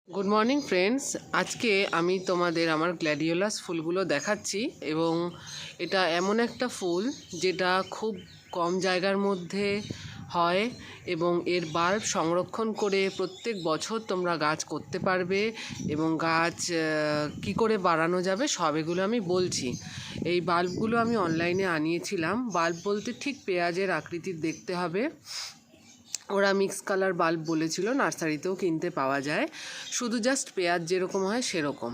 Good morning friends. आज के आमी तोमादेर आमार ग्लैडियोलास फुलगुलो देखाच्छि एबं एटा एमन एकटा फुल जेटा खूब कम जायगार मध्य হয় এবং এর বাল্ব সংরক্ষণ করে প্রত্যেক বছর তোমরা গাছ করতে পারবে এবং গাছ কি করে বাড়ানো যাবে সব এগুলো আমি বলছি। এই বাল্বগুলো আমি অনলাইনে আনিয়েছিলাম। বাল্ব বলতে ঠিক পেঁয়াজের আকৃতির দেখতে হবে। ওরা মিক্স কালার বাল্ব বলেছিল, নার্সারিতেও কিনতে পাওয়া যায়, শুধু জাস্ট পেঁয়াজ যেরকম হয় সেরকম।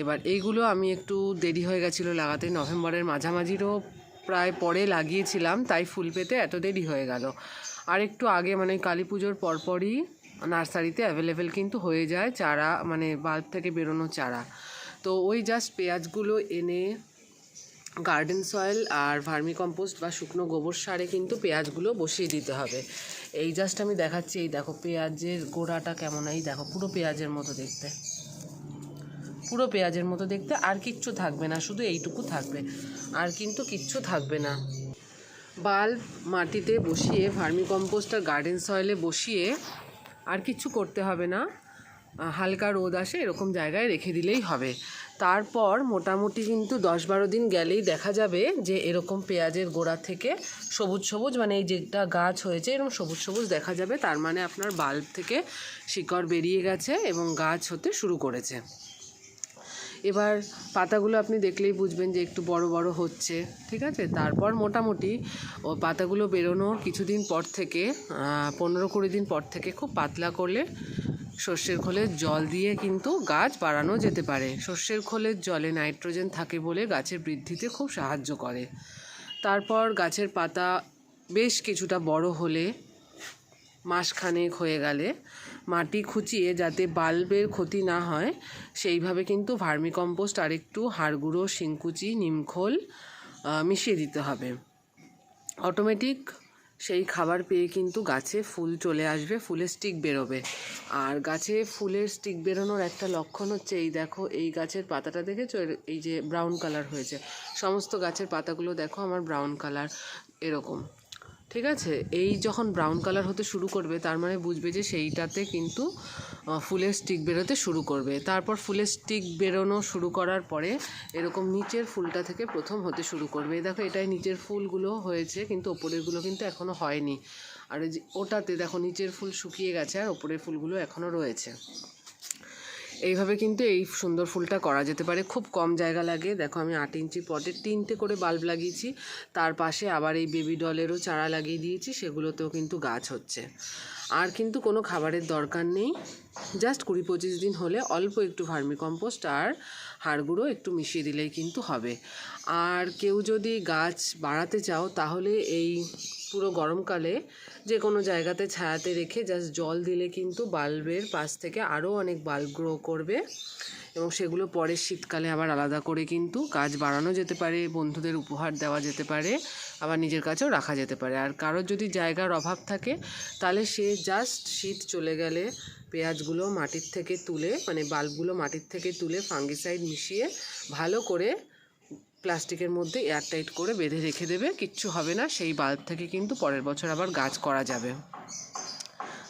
এবার এইগুলো আমি একটু দেরি হয়ে গেছিলো লাগাতে, নভেম্বরের মাঝামাঝিরও প্রায় পরে লাগিয়েছিলাম, তাই ফুল পেতে এত দেরি হয়ে গেল। আর একটু আগে মানে কালী পুজোর পরপরই নার্সারিতে অ্যাভেলেবেল কিন্তু হয়ে যায় চারা, মানে বাল্ব থেকে বেরোনো চারা। তো ওই জাস্ট পেঁয়াজগুলো এনে গার্ডেন সয়েল আর ভার্মি কম্পোস্ট বা শুকনো গোবর সারে কিন্তু পেঁয়াজগুলো বসিয়ে দিতে হবে। এই জাস্ট আমি দেখাচ্ছি, এই দেখো পেঁয়াজের গোড়াটা কেমন, এই দেখো পুরো পেঁয়াজের মতো দেখতে, পুরো পেঁয়াজের মতো দেখতে। আর কিচ্ছু থাকবে না, শুধু এইটুকু থাকবে, আর কিন্তু কিচ্ছু থাকবে না। বাল্ব মাটিতে বসিয়ে ভার্মি কম্পোস্ট আর গার্ডেন সয়েলে বসিয়ে আর কিচ্ছু করতে হবে না, হালকা রোদ আসে এরকম জায়গায় রেখে দিলেই হবে। তারপর মোটামুটি কিন্তু 10-12 দিন গেলেই দেখা যাবে যে এরকম পেঁয়াজের গোড়া থেকে সবুজ সবুজ, মানে এই যেটা গাছ হয়েছে এরকম সবুজ সবুজ দেখা যাবে, তার মানে আপনার বাল্ব থেকে শিকড় বেরিয়ে গেছে এবং গাছ হতে শুরু করেছে। এবার পাতাগুলো আপনি দেখলেই বুঝবেন যে একটু বড় বড় হচ্ছে, ঠিক আছে। তারপর মোটামুটি ও পাতাগুলো বেরোনোর কিছুদিন পর থেকে 15-20 দিন পর থেকে খুব পাতলা করলে সর্ষের খোলের জল দিয়ে কিন্তু গাছ বাড়ানো যেতে পারে। সর্ষের খোলের জলে নাইট্রোজেন থাকে বলে গাছের বৃদ্ধিতে খুব সাহায্য করে। তারপর গাছের পাতা বেশ কিছুটা বড় হলে, মাসখানেক হয়ে গেলে, মাটি খুঁচিয়ে যাতে বাল্বের ক্ষতি না হয় সেইভাবে কিন্তু ভার্মি কম্পোস্ট আর একটু হাড় গুঁড়ো, শিংকুচি, নিমখোল মিশিয়ে দিতে হবে। অটোমেটিক সেই খাবার পেয়ে কিন্তু গাছে ফুল চলে আসবে, ফুলের স্টিক বেরোবে। আর গাছে ফুলের স্টিক বেরোনোর একটা লক্ষণ হচ্ছে, এই দেখো এই গাছের পাতাটা দেখেছো, এই যে ব্রাউন কালার হয়েছে, সমস্ত গাছের পাতাগুলো দেখো আমার ব্রাউন কালার এরকম, ঠিক আছে। এই যখন ব্রাউন কালার হতে শুরু করবে তার মানে বুঝবে যে সেইটাতে কিন্তু ফুলের স্টিক বেরোতে শুরু করবে। তারপর ফুলের স্টিক বেরোনো শুরু করার পরে এরকম নিচের ফুলটা থেকে প্রথম হতে শুরু করবে। দেখো এটাই নিচের ফুলগুলো হয়েছে, কিন্তু ওপরেরগুলো কিন্তু এখনও হয়নি। আর ওটাতে দেখো নিচের ফুল শুকিয়ে গেছে আর ওপরের ফুলগুলো এখনও রয়েছে। এইভাবে কিন্তু এই সুন্দর ফুলটা করা যেতে পারে, খুব কম জায়গা লাগে। দেখো আমি 8 ইঞ্চি পটে 3টে করে বাল্ব লাগিয়েছি, তার পাশে আবার এই বেবি ডলেরও চারা লাগিয়ে দিয়েছি, সেগুলোতেও কিন্তু গাছ হচ্ছে। আর কিন্তু কোনো খাবারের দরকার নেই, জাস্ট 20-25 দিন হলে অল্প একটু ভার্মি কম্পোস্ট আর হাড় গুঁড়ো একটু মিশিয়ে দিলেই কিন্তু হবে। আর কেউ যদি গাছ বাড়াতে চাও তাহলে এই পুরো গরমকালে যে কোনো জায়গাতে ছায়াতে রেখে জাস্ট জল দিলে কিন্তু বাল্বের পাশ থেকে আরও অনেক বাল্ব গ্রো করবে এবং সেগুলো পরের শীতকালে আবার আলাদা করে কিন্তু গাছ বাড়ানো যেতে পারে, বন্ধুদের উপহার দেওয়া যেতে পারে, আবার নিজের কাছেও রাখা যেতে পারে। আর কারোর যদি জায়গার অভাব থাকে তাহলে সে জাস্ট শীত চলে গেলে পেঁয়াজগুলো মাটির থেকে তুলে, মানে বাল্বগুলো মাটির থেকে তুলে ফাঙ্গিসাইড মিশিয়ে ভালো করে প্লাস্টিকের মধ্যে এয়ারটাইট করে বেঁধে রেখে দেবে, কিচ্ছু হবে না। সেই বাল্ব থেকে কিন্তু পরের বছর আবার গাছ করা যাবে।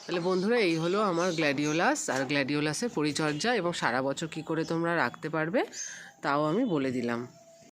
তাহলে বন্ধুরা এই হলো আমার গ্ল্যাডিওলাস আর গ্ল্যাডিওলাসের পরিচর্যা, এবং সারা বছর কি করে তোমরা রাখতে পারবে তাও আমি বলে দিলাম।